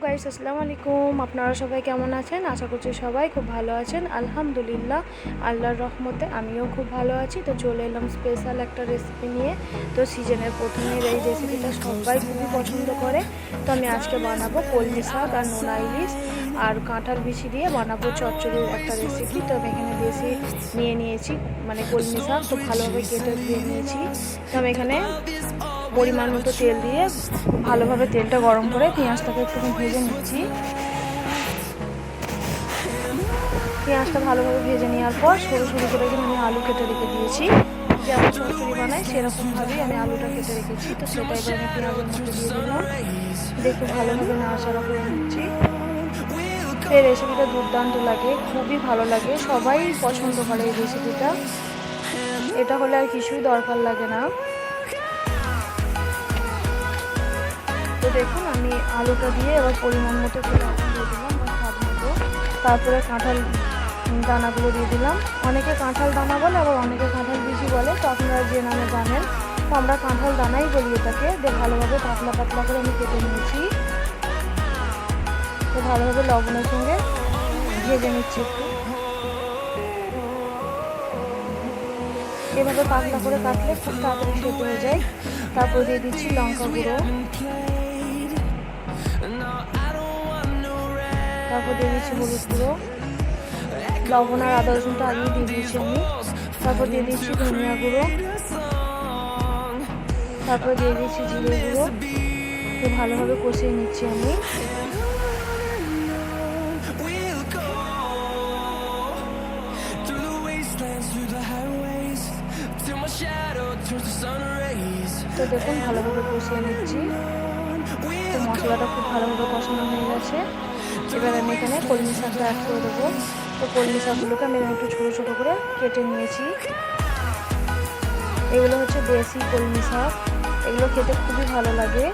Guys, আসসালামু আলাইকুম। আপনারা সবাই কেমন আছেন? আশা করছি সবাই খুব ভালো আছেন। আলহামদুলিল্লাহ, আল্লাহর রহমতে আমিও খুব ভালো আছি। তো চলে এলাম স্পেশাল একটা রেসিপি নিয়ে। তো সিজনের প্রথমের এই রেসিপিটা সবাই খুবই পছন্দ করে। তো আমি আজকে বানাবো কলমি শাক আর নোনা ইলিশ আর কাঁঠাল বিচি দিয়ে বানাবো চচ্চড়ির একটা রেসিপি। তো আমি এখানে দেশি নিয়েছি মানে কলমি শাক, তো ভালোভাবে কেটে ধুয়ে নিয়েছি। তো আমি এখানে পরিমাণ মতো তেল দিয়ে ভালোভাবে তেলটা গরম করে পেঁয়াজটাকে একটু ভেজে নিচ্ছি। পেঁয়াজটা ভালোভাবে ভেজে নেওয়ার পর সরু সরু করে আমি আলু কেটে রেখে দিয়েছি। যেমন চচ্চড়ি বানাই সেরকমভাবেই আমি আলুটা কেটে রেখেছি। তো সেটা এবার আমি পেঁয়াজের মধ্যে দিয়ে দিলাম, দেখে ভালোভাবে নাড়াচাড়া করে নিচ্ছি। এই রেসিপিটা দুর্দান্ত লাগে, খুবই ভালো লাগে, সবাই পছন্দ করে এই রেসিপিটা। এটা হলে আর কিছুই দরকার লাগে না। তো দেখুন, আমি আলুটা দিয়ে এবার পরিমাণ মতো লবণ দিয়ে দিলাম বা স্বাদ মতো। তারপরে কাঁঠাল দানাগুলো দিয়ে দিলাম। অনেকে কাঁঠাল দানা বলে, আবার অনেকে কাঁঠাল বিচি বলে। তো আপনারা যে নামে জানেন, তো আমরা কাঁঠাল দানাই বলি এটাকে। ভালোভাবে পাতলা পাতলা করে আমি কেটে নিয়েছি। তো ভালোভাবে লবণের সঙ্গে ভেজে নিচ্ছি একটু। এভাবে পাতলা করে কাটলে খুব তাড়াতাড়ি সেদ্ধ হয়ে যায়। তারপর দিয়ে দিচ্ছি লঙ্কা গুঁড়ো, তারপর দিয়ে দিচ্ছি হলুদ গুঁড়ো, লবণ আর আদা রসুনটা আগেই দিয়ে দিয়েছি আমি। তারপর দিয়ে দিচ্ছি ধনিয়া গুঁড়ো, তারপর দিয়ে দিচ্ছি জিরে গুঁড়ো। তো ভালোভাবে কষিয়ে নিচ্ছি আমি। তো দেখুন, ভালোভাবে কষিয়ে নিচ্ছি। তো মশলাটা খুব ভালোভাবে কষানো হয়ে গেছে। এবার আমি এখানে কলমি শাকটা অ্যাড করে দেবো। তো কলমি শাকগুলোকে আমি একটু ছোটো ছোটো করে কেটে নিয়েছি। এগুলো হচ্ছে দেশি কলমি শাক, এগুলো খেতে খুবই ভালো লাগে।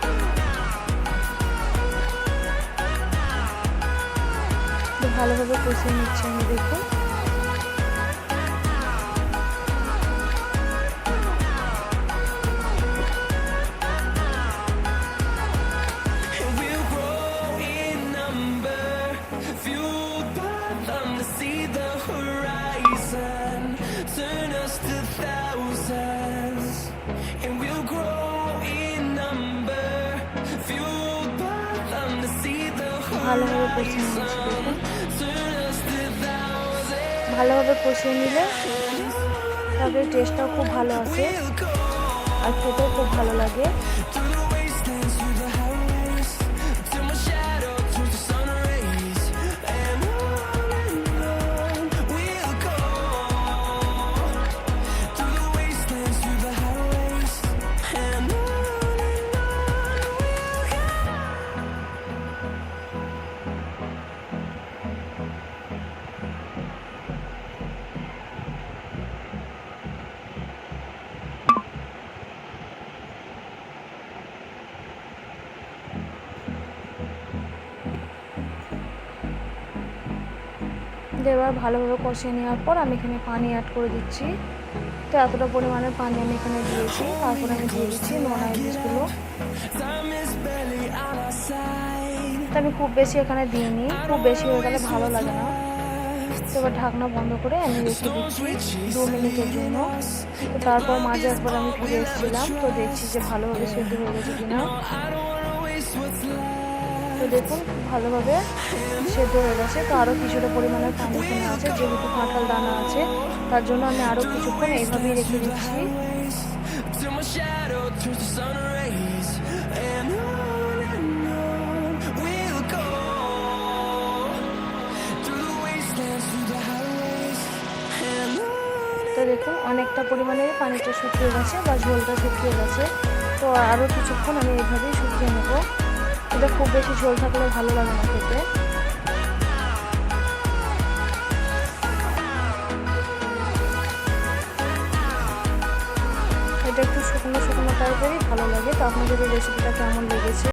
তো ভালোভাবে কষিয়ে নিচ্ছি আমি, দেখুন। ভালোভাবে কষিয়ে নিচ্ছি, দেখুন। ভালোভাবে কষিয়ে নিলে তবে টেস্টটাও খুব ভালো আসে আর খেতেও খুব ভালো লাগে। এবার ভালোভাবে কষিয়ে নেওয়ার পর আমি এখানে পানি অ্যাড করে দিচ্ছি। তো এতটা পরিমাণের পানি আমি এখানে দিয়েছি। তারপরে আমি দিয়ে দিচ্ছি নোনা ইলিশগুলো। তো আমি খুব বেশি এখানে দিইনি, খুব বেশি হয়ে গেলে ভালো লাগে না। তো এবার ঢাকনা বন্ধ করে আমি রেখে দিচ্ছি 2 মিনিটের জন্য। তো তারপর মাঝে একবার আমি ফিরে এসেছিলাম, তো দেখছি যে ভালোভাবে সেদ্ধ হয়ে গেছে কিনা। তো দেখুন, ভালোভাবে সেদ্ধ হয়ে গেছে। তো আরও কিছুটা পরিমাণের পানি এখানে আছে, যেহেতু কাঁঠাল দানা আছে, তার জন্য আমি আরও কিছুক্ষণ এইভাবেই রেখে দিচ্ছি। তো দেখুন, অনেকটা পরিমাণে পানিটা শুকিয়ে গেছে বা ঝোলটা শুকিয়ে গেছে। তো আরও কিছুক্ষণ আমি এইভাবেই শুকিয়ে নেব। এটা খুব বেশি ঝোল থাকলে ভালো লাগে না খেতে। এটা একটু শুকনো শুকনো টাইপেরই ভালো লাগে। তো আপনাদের এই রেসিপিটা কেমন লেগেছে?